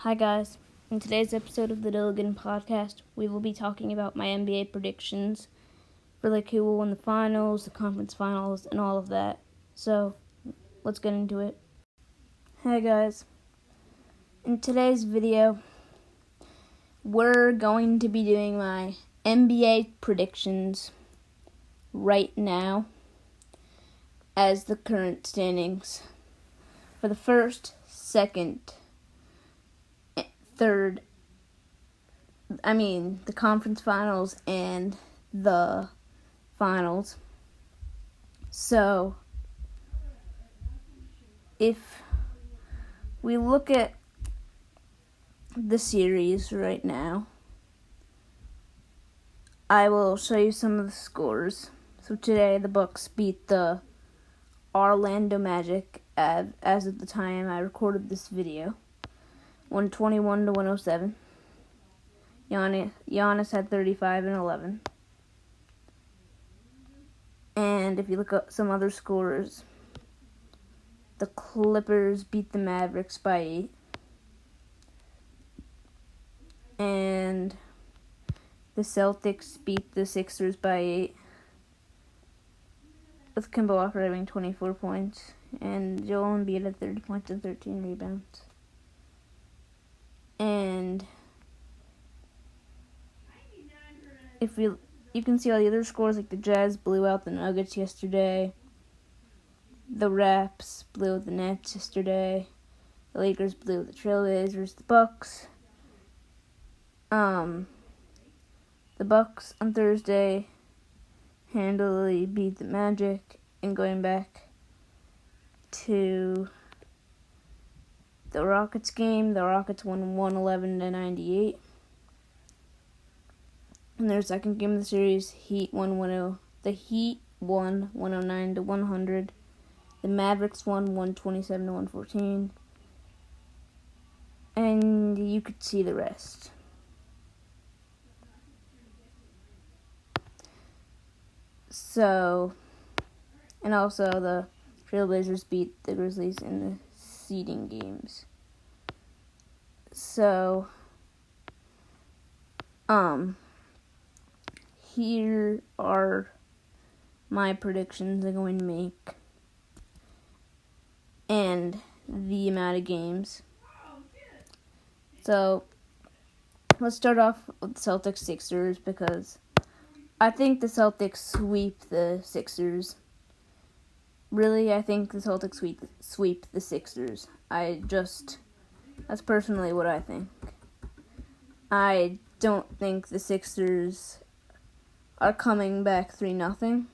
Hi guys, in today's episode of the Dilligan Podcast, we will be talking about my NBA predictions for who will win the finals, the conference finals, and all of that. So, let's get into it. Hey guys, in today's video, we're going to be doing my NBA predictions right now as the current standings for the first, second, third, the conference finals and the finals. So, if we look at the series right now, I will show you some of the scores. So today, the Bucks beat the Orlando Magic as of the time I recorded this video. 121-107. Giannis had 35 and 11. And if you look at some other scores, the Clippers beat the Mavericks by 8. And the Celtics beat the Sixers by 8. With Kemba Walker having 24 points. And Joel Embiid had 30 points and 13 rebounds. And if you can see all the other scores, like the Jazz blew out the Nuggets yesterday. The Raps blew out the Nets yesterday. The Lakers blew out the Trailblazers. The Bucks. The Bucks on Thursday handily beat the Magic. And going back to the Rockets game, the Rockets won 111-98. In their second game of the series, the Heat won 109-100. The Mavericks won 127-114. And you could see the rest. So, and also the Trailblazers beat the Grizzlies in the seeding games. So, here are my predictions I'm going to make and the amount of games. So, let's start off with the Celtics-Sixers because I think the Celtics sweep the Sixers. Really, I think the Celtics sweep the Sixers. That's personally what I think. I don't think the Sixers are coming back 3-0,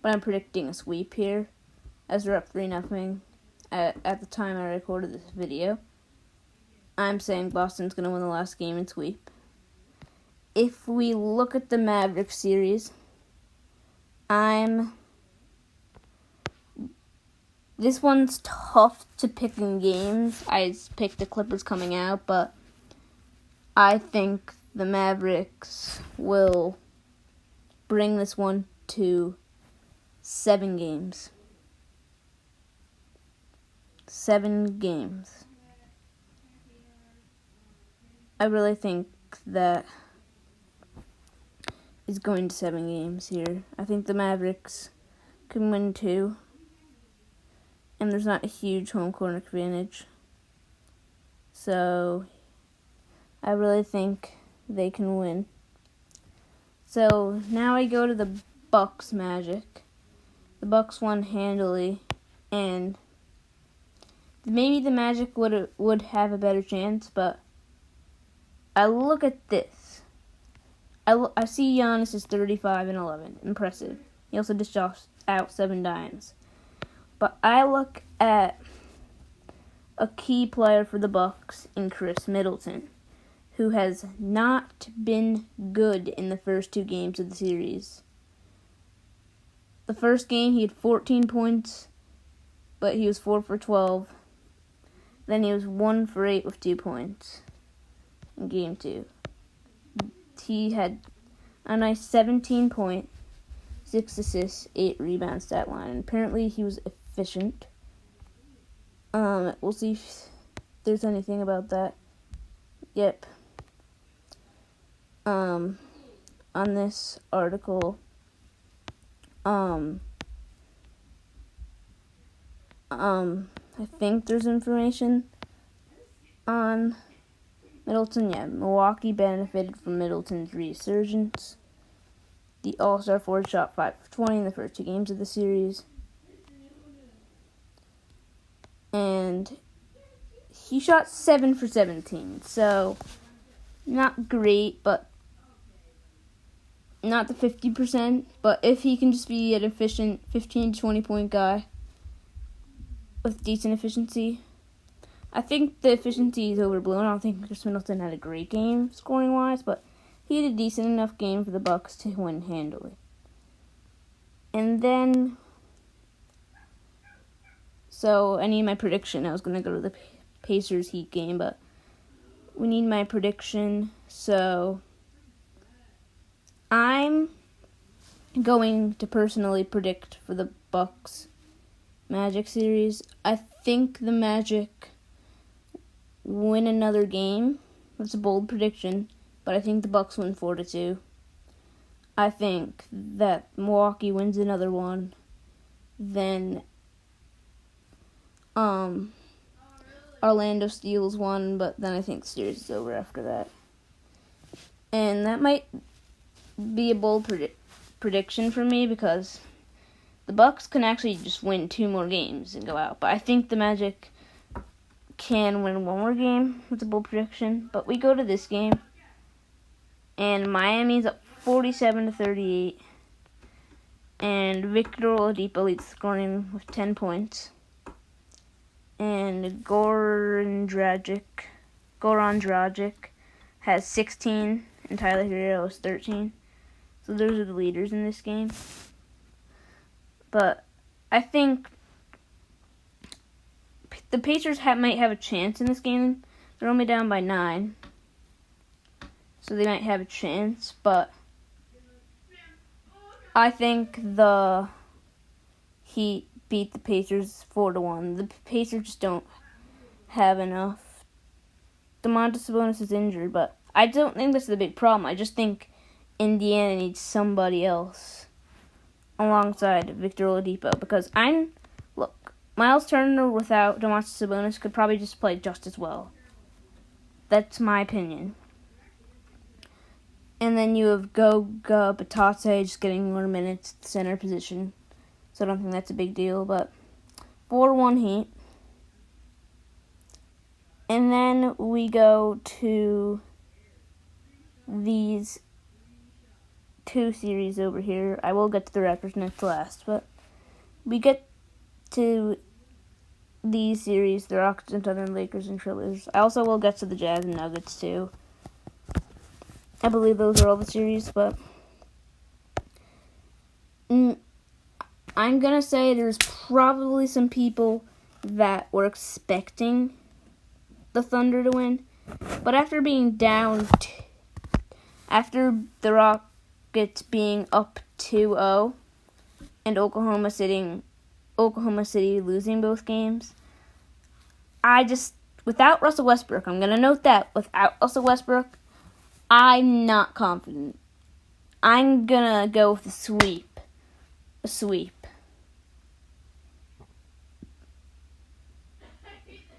but I'm predicting a sweep here, as they're up 3-0 at the time I recorded this video. I'm saying Boston's going to win the last game and sweep. If we look at the Mavericks series, this one's tough to pick in games. I picked the Clippers coming out, but I think the Mavericks will bring this one to 7 games. 7 games. I really think that is going to 7 games here. I think the Mavericks can win 2. And there's not a huge home court advantage. So, I really think they can win. So, now I go to the Bucks Magic. The Bucks won handily. And maybe the Magic would have a better chance, but I look at this. I see Giannis is 35 and 11. Impressive. He also dished out 7 dimes. But I look at a key player for the Bucks in Chris Middleton, who has not been good in the first 2 games of the series. The first game, he had 14 points, but he was 4 for 12. Then he was 1 for 8 with 2 points in game 2. He had a nice 17 point, 6 assists, 8 rebounds stat line. And apparently he was efficient. We'll see if there's anything about that Yep. On this article, I think there's information on Middleton. Yeah, Milwaukee benefited from Middleton's resurgence. The All-Star forward shot 5 of 20 in the first 2 games of the series. And he shot 7 for 17. So, not great, but not the 50%. But if he can just be an efficient 15 to 20 point guy with decent efficiency, I think the efficiency is overblown. I don't think Chris Middleton had a great game scoring-wise, but he had a decent enough game for the Bucks to win handily. And then, so I need my prediction. I was going to go to the Pacers Heat game, but we need my prediction. So I'm going to personally predict for the Bucks Magic series. I think the Magic win another game. That's a bold prediction. But I think the Bucks win 4-2. I think that Milwaukee wins another one. Then Orlando steals one, but then I think the series is over after that. And that might be a bold prediction for me because the Bucks can actually just win 2 more games and go out. But I think the Magic can win 1 more game. That's a bold prediction. But we go to this game. And Miami's up 47-38. And Victor Oladipo leads scoring with 10 points. And Goran Dragic has 16. And Tyler Hero has 13. So those are the leaders in this game. But I think the Pacers might have a chance in this game. They're only down by 9. So they might have a chance, but I think the Heat beat the Pacers 4-1. The Pacers just don't have enough. Domantas Sabonis is injured, but I don't think this is a big problem. I just think Indiana needs somebody else alongside Victor Oladipo because Miles Turner without Domantas Sabonis could probably just play just as well. That's my opinion. And then you have Goga Batate just getting more minutes at the center position. So I don't think that's a big deal. But 4-1 Heat. And then we go to these 2 series over here. I will get to the Raptors Nets last. But we get to these series, the Rockets and Thunder, Lakers and Trailblazers. I also will get to the Jazz and Nuggets too. I believe those are all the series, but I'm going to say there's probably some people that were expecting the Thunder to win. But after being down, after the Rockets being up 2-0 and Oklahoma City losing both games, without Russell Westbrook, I'm going to note that, without Russell Westbrook, I'm not confident. I'm gonna go with a sweep.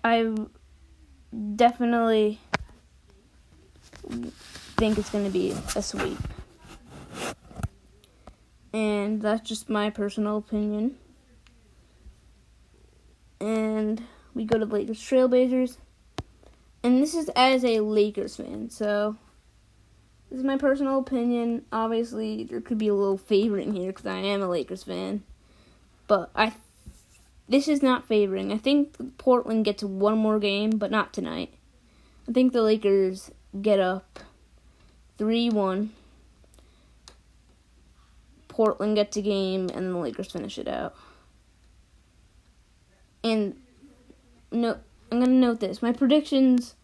I definitely think it's gonna be a sweep. And that's just my personal opinion. And we go to the Lakers Trailblazers. And this is as a Lakers fan, so this is my personal opinion. Obviously, there could be a little favoring here because I am a Lakers fan. But this is not favoring. I think Portland gets 1 more game, but not tonight. I think the Lakers get up 3-1. Portland gets a game, and the Lakers finish it out. And I'm going to note this. My predictions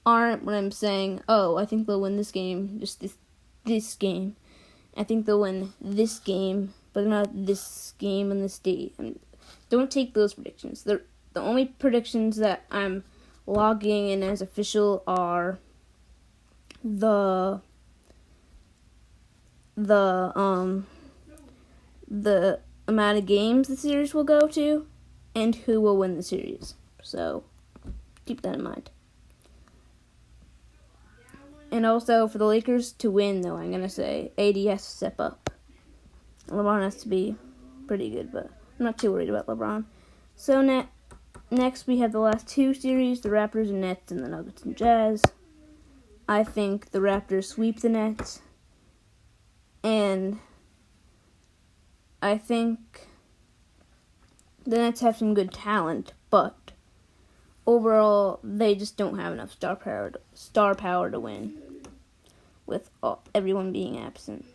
aren't when I'm saying, I think they'll win this game, just this game. I think they'll win this game, but not this game and this date. Don't take those predictions. The only predictions that I'm logging in as official are the amount of games the series will go to and who will win the series. So keep that in mind. And also for the Lakers to win, though, I'm going to say AD has to step up. LeBron has to be pretty good, but I'm not too worried about LeBron. So next we have the last two series, the Raptors and Nets and the Nuggets and Jazz. I think the Raptors sweep the Nets. And I think the Nets have some good talent, but overall, they just don't have enough star power to win with everyone being absent.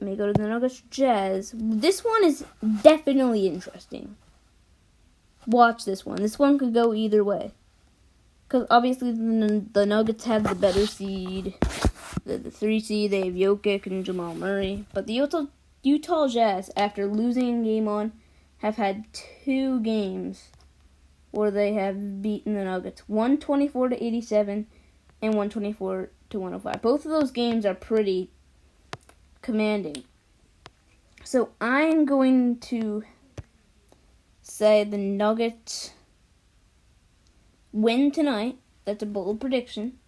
Let me go to the Nuggets Jazz. This one is definitely interesting. Watch this one. This one could go either way. Because obviously the Nuggets have the better seed. The 3 seed, they have Jokic and Jamal Murray. But the Utah Jazz, after losing game 1, have had 2 games where they have beaten the Nuggets. 124-87 and 124-105. Both of those games are pretty commanding. So I'm going to say the Nuggets win tonight. That's a bold prediction.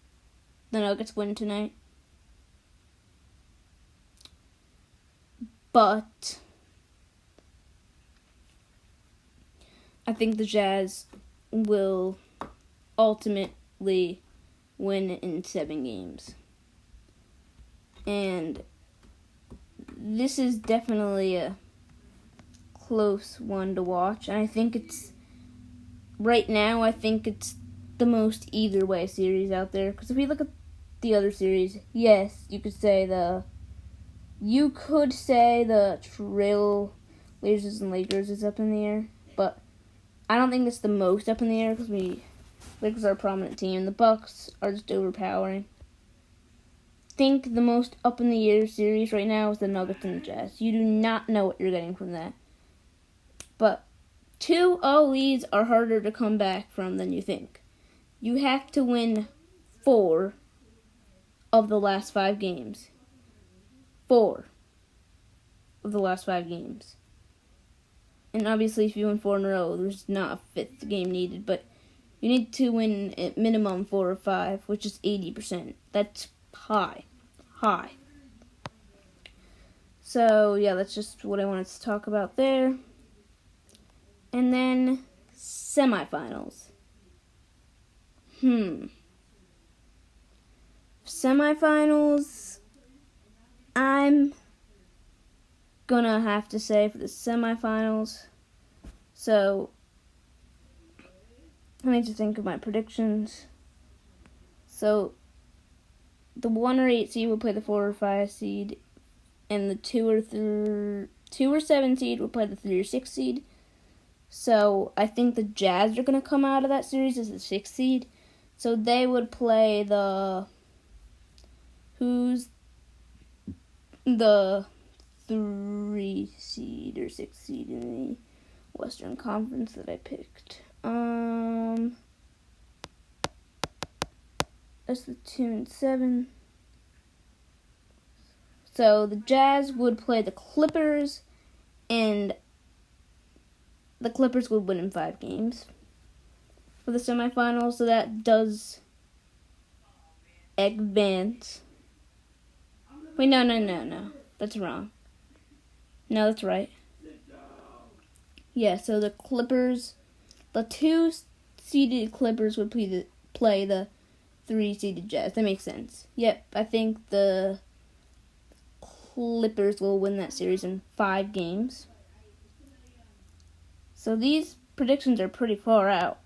The Nuggets win tonight. But I think the Jazz will ultimately win in 7 games. And this is definitely a close one to watch. And I think it's the most either way series out there. Because if we look at the other series, yes, you could say the Trail Blazers and Lakers is up in the air. But I don't think it's the most up in the air because Lakers are a prominent team. The Bucks are just overpowering. I think the most up in the air series right now is the Nuggets and the Jazz. You do not know what you're getting from that. But 2-0 leads are harder to come back from than you think. You have to win 4 of the last 5 games. 4 of the last 5 games. And obviously, if you win 4 in a row, there's not a 5th game needed. But you need to win at minimum 4 or 5, which is 80%. That's high. So, yeah, that's just what I wanted to talk about there. And then, semifinals. Semifinals, I'm gonna have to say for the semifinals. So, I need to think of my predictions. So, the 1 or 8 seed will play the 4 or 5 seed, and the 2 or 7 seed will play the 3 or 6 seed. So I think the Jazz are going to come out of that series as the 6th seed. So they would play who's the 3 seed or 6 seed in the Western Conference that I picked. That's the 2 and 7. So the Jazz would play the Clippers, and the Clippers would win in 5 games for the semifinals. So that does advance. Wait, no. That's wrong. No, that's right. Yeah, so the Clippers, the 2-seeded Clippers would play the 3-seeded Jazz. That makes sense. Yep, I think the Clippers will win that series in 5 games. So these predictions are pretty far out.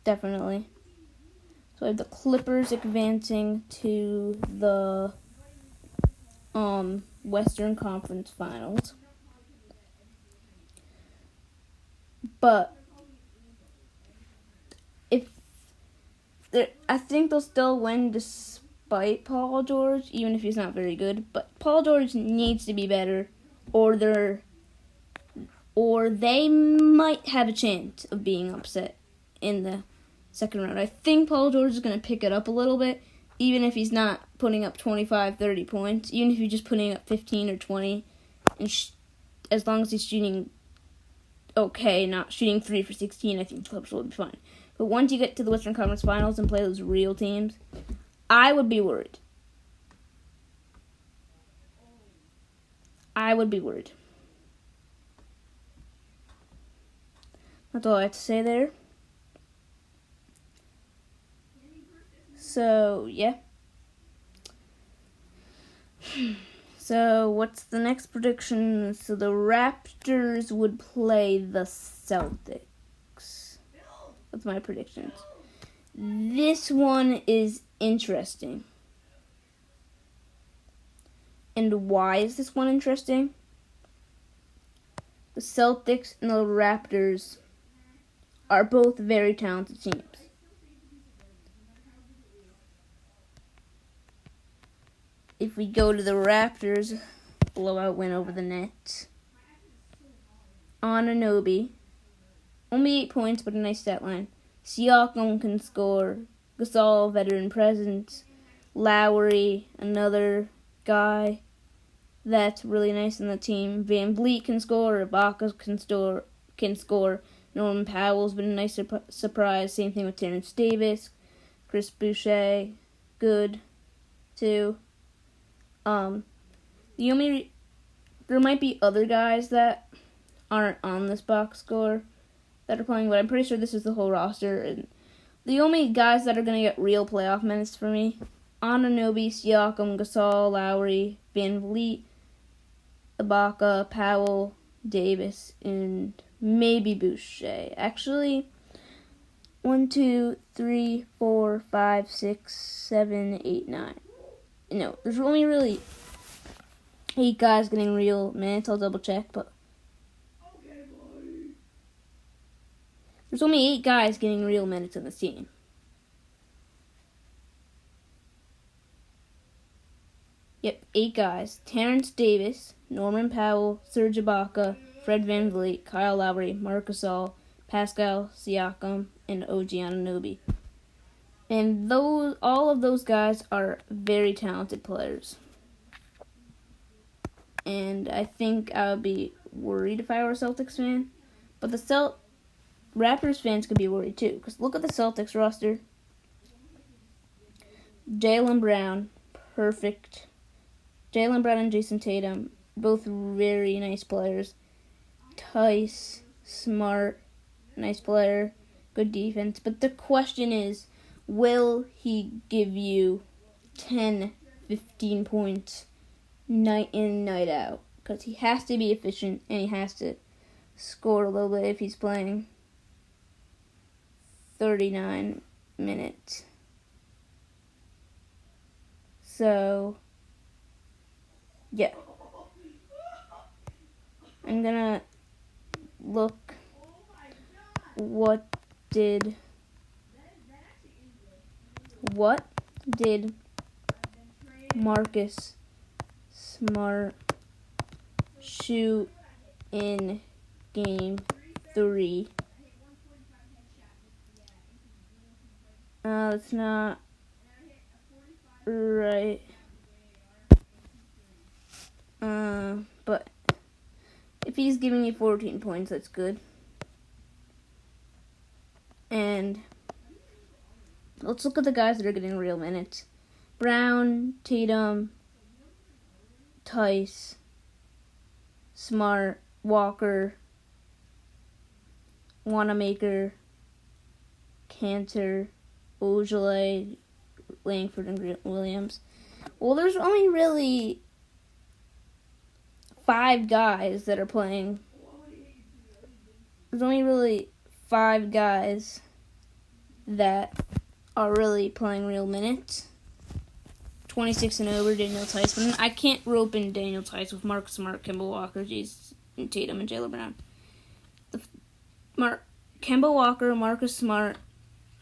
Definitely. So I have the Clippers advancing to the Western Conference Finals. But I think they'll still win despite Paul George, even if he's not very good. But Paul George needs to be better, or they might have a chance of being upset in the second round. I think Paul George is going to pick it up a little bit, even if he's not putting up 25, 30 points, even if he's just putting up 15 or 20, and as long as he's shooting okay, not shooting 3 for 16, I think the Clippers will be fine. But once you get to the Western Conference Finals and play those real teams, I would be worried. That's all I have to say there. So, yeah. So, what's the next prediction? So, the Raptors would play the Celtics. That's my predictions. This one is interesting. And why is this one interesting? The Celtics and the Raptors are both very talented teams. If we go to the Raptors, blowout win over the Nets. Anunoby, only 8 points, but a nice stat line. Siakam can score. Gasol, veteran presence. Lowry, another guy that's really nice in the team. Van Vliet can score. Ibaka can score. Norman Powell's been a nice surprise. Same thing with Terrence Davis. Chris Boucher, good too. There might be other guys that aren't on this box score that are playing, but I'm pretty sure this is the whole roster. And the only guys that are going to get real playoff minutes for me, Anunoby, Siakam, Gasol, Lowry, Van Vliet, Ibaka, Powell, Davis, and maybe Boucher. Actually, 1, 2, 3, 4, 5, 6, 7, 8, 9. No, there's only really 8 guys getting real minutes. I'll double check, but there's only 8 guys getting real minutes in this team. Yep, 8 guys. Terrence Davis, Norman Powell, Serge Ibaka, Fred VanVleet, Kyle Lowry, Marc Gasol, Pascal Siakam, and OG Anunoby. And all of those guys are very talented players. And I think I would be worried if I were a Celtics fan. But the Raptors fans could be worried too. Because look at the Celtics roster. Jaylen Brown, perfect. Jaylen Brown and Jason Tatum, both very nice players. Tice, smart, nice player, good defense. But the question is, will he give you 10, 15 points night in, night out? Because he has to be efficient and he has to score a little bit if he's playing 39 minutes. So, yeah. I'm gonna look what did Marcus Smart shoot in Game 3? It's not right. But if he's giving you 14 points, that's good. And let's look at the guys that are getting real minutes. Brown, Tatum, Tice, Smart, Walker, Wanamaker, Cantor, Ogilvy, Langford, and Grant Williams. Well, there's only really 5 guys that are playing. There's only really 5 guys that are really playing real minutes. 26 and over, Daniel Tice. But I can't rope in Daniel Tice with Marcus Smart, Kemba Walker, Jason Tatum, and Jaylen Brown. Kemba Walker, Marcus Smart,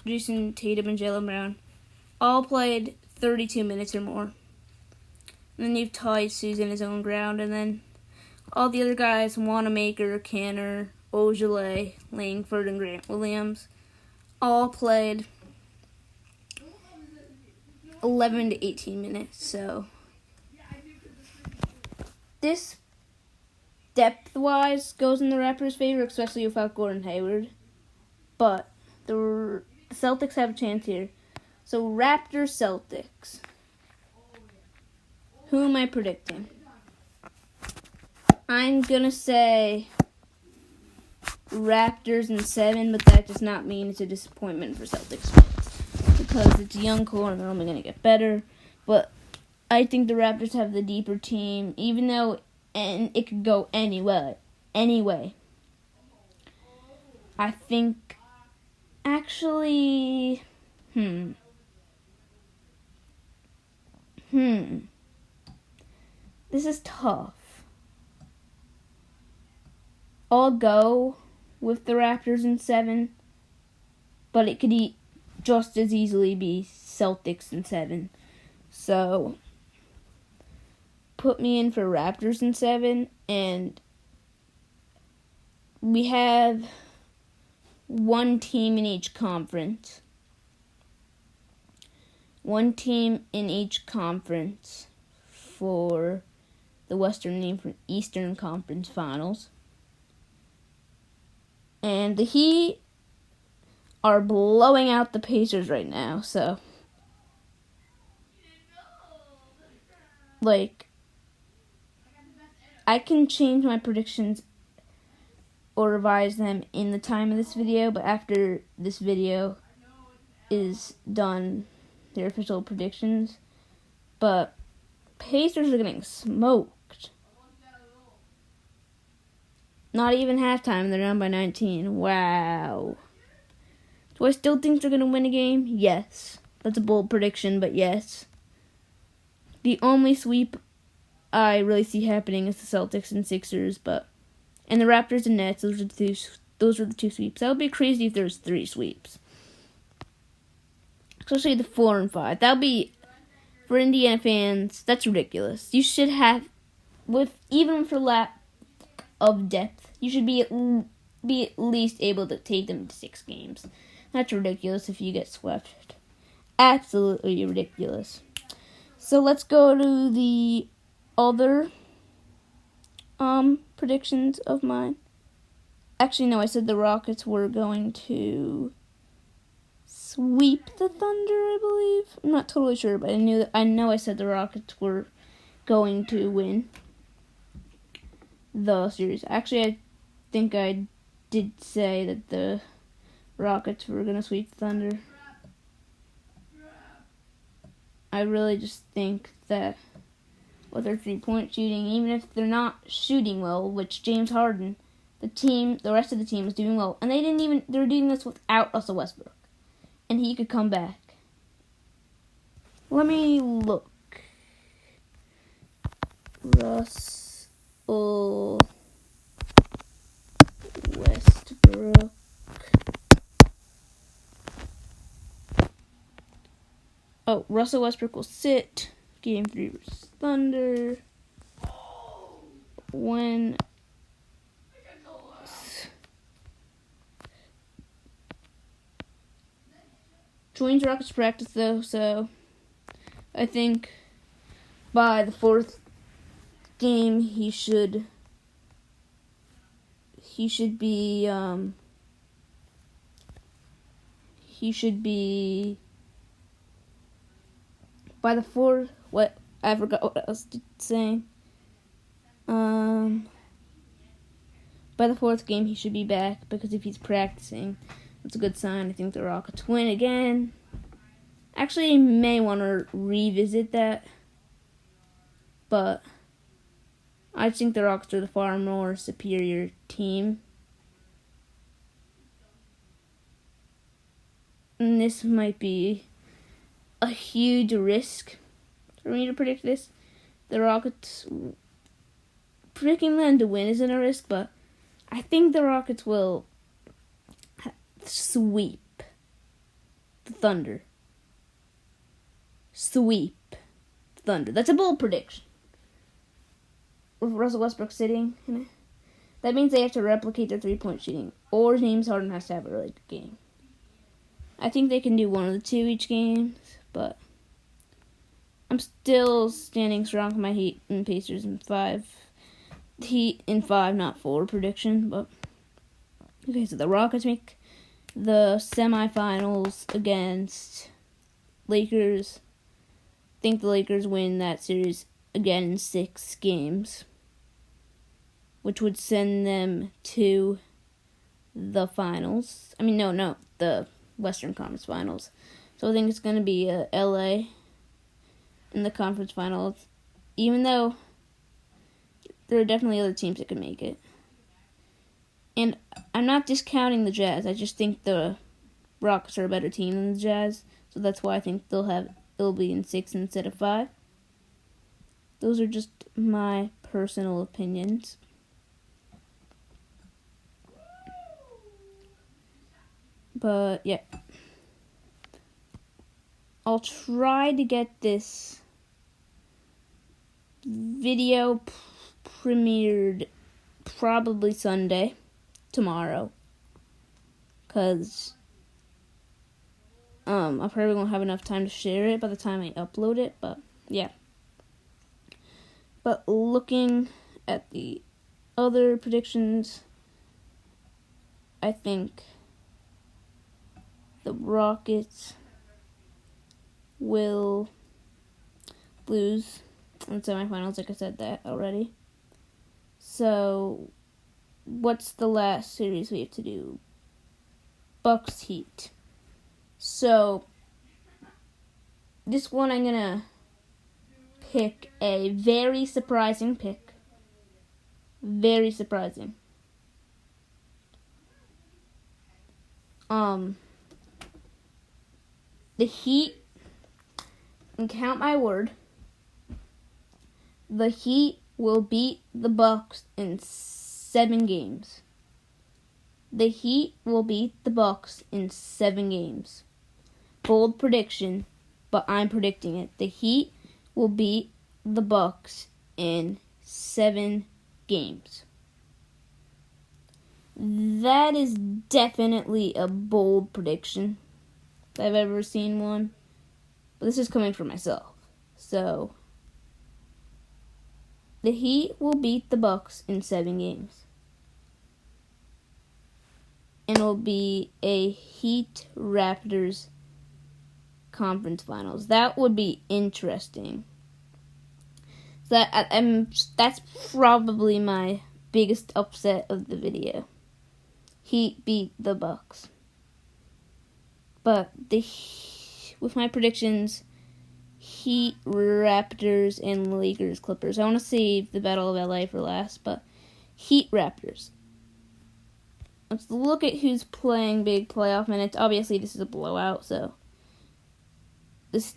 Jason Tatum, and Jaylen Brown all played 32 minutes or more. And then you have Tice, who's in his own ground, and then all the other guys, Wanamaker, Cantor, Ogilvy, Langford, and Grant Williams, all played 11 to 18 minutes, so this depth-wise goes in the Raptors' favor, especially without Gordon Hayward. But the Celtics have a chance here. So Raptors-Celtics. Who am I predicting? I'm going to say Raptors in 7, but that does not mean it's a disappointment for Celtics fans. Because it's a young core and they're only going to get better. But I think the Raptors have the deeper team, even though it could go anyway. I think, actually, this is tough. I'll go with the Raptors in 7, but it could just as easily be Celtics in 7. So put me in for Raptors in 7, and we have one team in each conference. One team in each conference for the Western and Eastern Conference Finals. And the Heat are blowing out the Pacers right now, so I can change my predictions or revise them in the time of this video, but after this video is done, their official predictions. But Pacers are getting smoked. Not even halftime, they're down by 19. Wow. Do I still think they're going to win a game? Yes. That's a bold prediction, but yes. The only sweep I really see happening is the Celtics and Sixers, and the Raptors and Nets. Those are the two sweeps. That would be crazy if there was 3 sweeps, especially the 4 and 5. That would be, for Indiana fans, that's ridiculous. You should have, even for lack of depth, you should be at least able to take them to 6 games. That's ridiculous if you get swept. Absolutely ridiculous. So let's go to the other predictions of mine. Actually, no, I said the Rockets were going to sweep the Thunder, I believe. I'm not totally sure, but I know I said the Rockets were going to win the series. Actually, I think I did say that the Rockets were going to sweep the Thunder. I really just think that with their 3-point shooting, even if they're not shooting well, which James Harden, the rest of the team is doing well, and they're doing this without Russell Westbrook, and he could come back. Let me look. Russell Westbrook. Oh, Russell Westbrook will sit. Game 3 versus Thunder. When joins Rockets practice though, so I think by the 4th game he should be by the 4th. What? I forgot what I was saying. By the 4th game, he should be back, because if he's practicing, that's a good sign. I think the Rockets win again. Actually, I may want to revisit that, but I think the Rockets are the far more superior team. And this might be a huge risk for me to predict this. The Rockets, predicting them to win isn't a risk, but I think the Rockets will sweep the Thunder. Sweep the Thunder. That's a bold prediction. With Russell Westbrook sitting, that means they have to replicate their 3-point shooting, or James Harden has to have a really good game. I think they can do one of the two each game, but I'm still standing strong for my Heat and Pacers in 5. Heat in 5, not 4 prediction. But okay, so the Rockets make the semifinals against Lakers. I think the Lakers win that series again in 6 games, which would send them to the finals. I mean, no, the Western Conference Finals. So I think it's going to be LA in the conference finals, even though there are definitely other teams that could make it. And I'm not discounting the Jazz. I just think the Rockets are a better team than the Jazz, so that's why I think it'll be in 6 instead of 5. Those are just my personal opinions. But yeah, I'll try to get this video premiered probably Sunday, tomorrow, because I probably won't have enough time to share it by the time I upload it, but yeah. But looking at the other predictions, I think the Rockets will lose in semifinals, like I said that already. So, what's the last series we have to do? Bucks Heat. So, this one I'm gonna pick a very surprising pick. Very surprising. The Heat, and count my word, the Heat will beat the Bucks in 7 games. The Heat will beat the Bucks in 7 games. Bold prediction, but I'm predicting it. The Heat will beat the Bucks in 7 games. That is definitely a bold prediction if I've ever seen one. But this is coming from myself. So, the Heat will beat the Bucks in 7 games. And it will be a Heat Raptors conference finals. That would be interesting. So that's probably my biggest upset of the video. Heat beat the Bucks. But with my predictions, Heat, Raptors, and Lakers, Clippers. I want to save the Battle of LA for last, but Heat, Raptors. Let's look at who's playing big playoff minutes. Obviously, this is a blowout, so this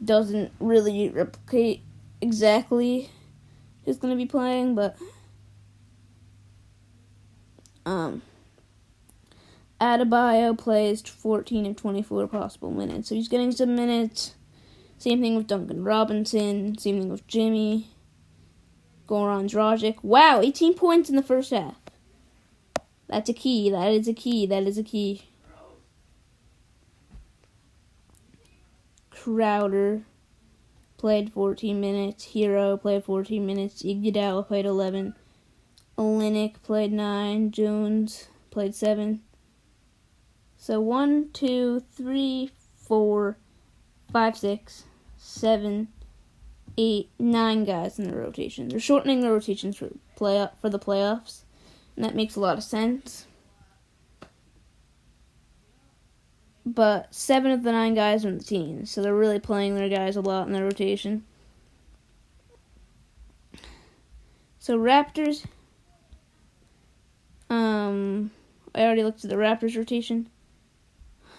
doesn't really replicate exactly who's going to be playing, but Adebayo plays 14 of 24 possible minutes, so he's getting some minutes. Same thing with Duncan Robinson. Same thing with Jimmy. Goran Dragic. Wow, 18 points in the first half. That's a key. That is a key. Crowder played 14 minutes. Hero played 14 minutes. Iguodala played 11. Olynyk played 9. Jones played 7. So 1, 2, 3, 4, 5, 6, 7, 8, 9 guys in the rotation. They're shortening the rotations for the playoffs, and that makes a lot of sense. But 7 of the 9 guys are in the team, so they're really playing their guys a lot in the rotation. So Raptors, I already looked at the Raptors rotation.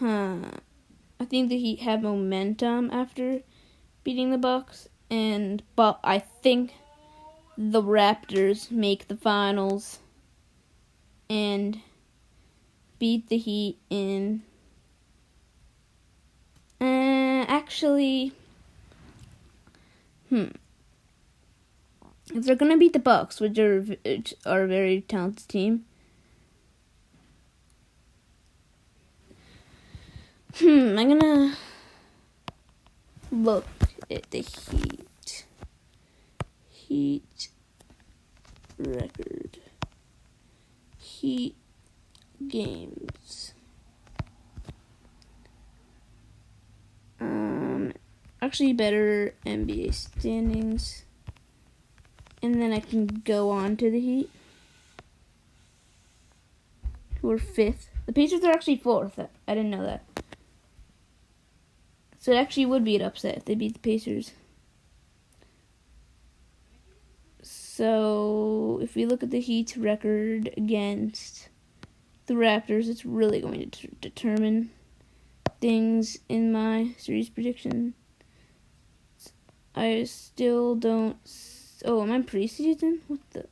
I think the Heat have momentum after beating the Bucks, but I think the Raptors make the finals and beat the Heat in. Actually, if they're gonna beat the Bucks, which are a very talented team, I'm gonna look at the Heat record. Heat games. Actually better NBA standings. And then I can go on to the Heat, who are 5th. The Pacers are actually 4th. I didn't know that. So it actually would be an upset if they beat the Pacers. So if we look at the Heat's record against the Raptors, it's really going to determine things in my series prediction. I still don't... Oh, am I preseason? What the...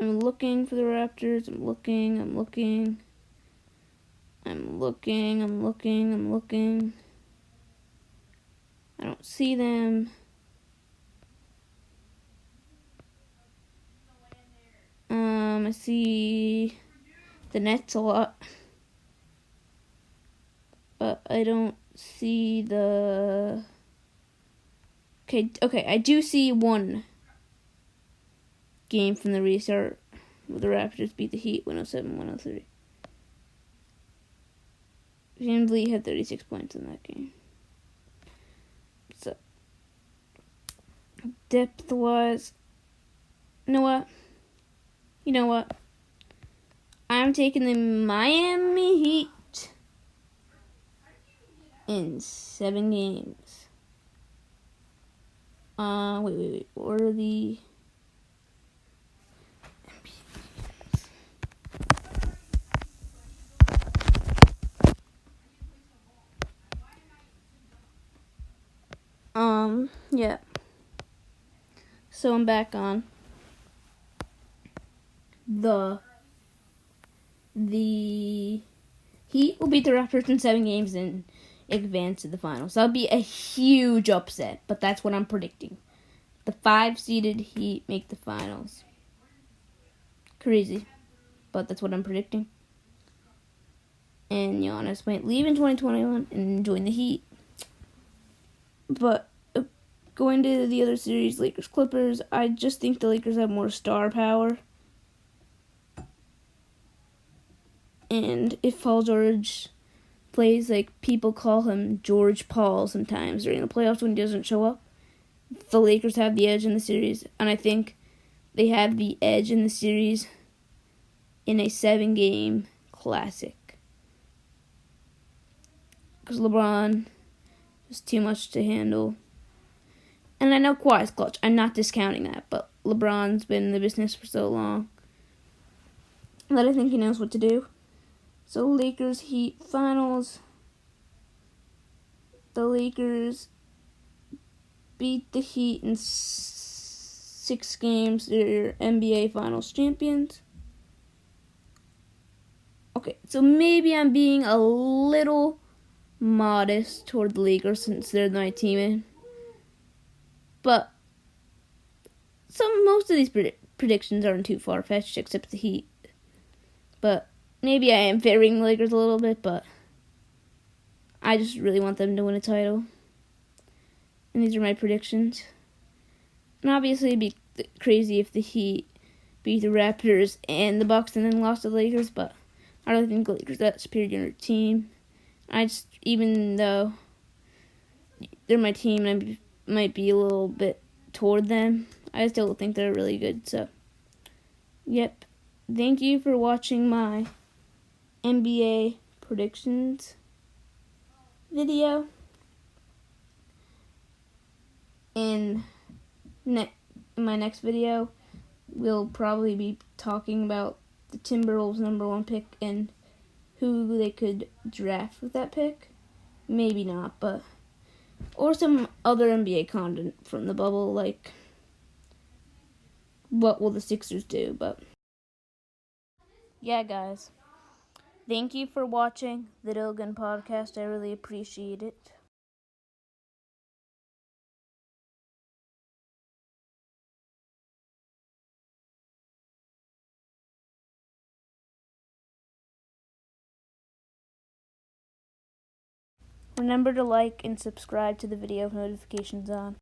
I'm looking for the Raptors. I'm looking. I don't see them. I see the Nets a lot. But I don't see the... Okay, I do see one game from the restart where the Raptors beat the Heat 107-103. VanVleet had 36 points in that game. So, depth-wise, you know what? I'm taking the Miami Heat in 7 games. Wait. What are the... Yeah. So I'm back on. The Heat will beat the Raptors in 7 games and advance to the finals. That'll be a huge upset, but that's what I'm predicting. The 5-seeded Heat make the finals. Crazy, but that's what I'm predicting. And Giannis might leave in 2021 and join the Heat. But going to the other series, Lakers-Clippers, I just think the Lakers have more star power. And if Paul George plays like people call him George Paul sometimes during the playoffs when he doesn't show up, the Lakers have the edge in the series. And I think they have the edge in the series in a 7-game classic. Because LeBron is too much to handle. And I know Kawhi's clutch. I'm not discounting that. But LeBron's been in the business for so long that I think he knows what to do. So Lakers Heat finals. The Lakers beat the Heat in 6 games. They're NBA Finals champions. Okay, so maybe I'm being a little modest toward the Lakers since they're my team. But most of these predictions aren't too far-fetched except the Heat. But maybe I am favoring the Lakers a little bit, but I just really want them to win a title. And these are my predictions. And obviously it'd be crazy if the Heat beat the Raptors and the Bucks and then lost to the Lakers, but I really think the Lakers are that superior team. Even though they're my team and I might be a little bit toward them, I still think they're really good. So, yep. Thank you for watching my NBA predictions video. In my next video, we'll probably be talking about the Timberwolves' #1 pick and who they could draft with that pick. Maybe not, but... Or some other NBA content from the bubble, like... What will the Sixers do, but... Yeah, guys. Thank you for watching the Dilligan Podcast. I really appreciate it. Remember to like and subscribe to the video with notifications on.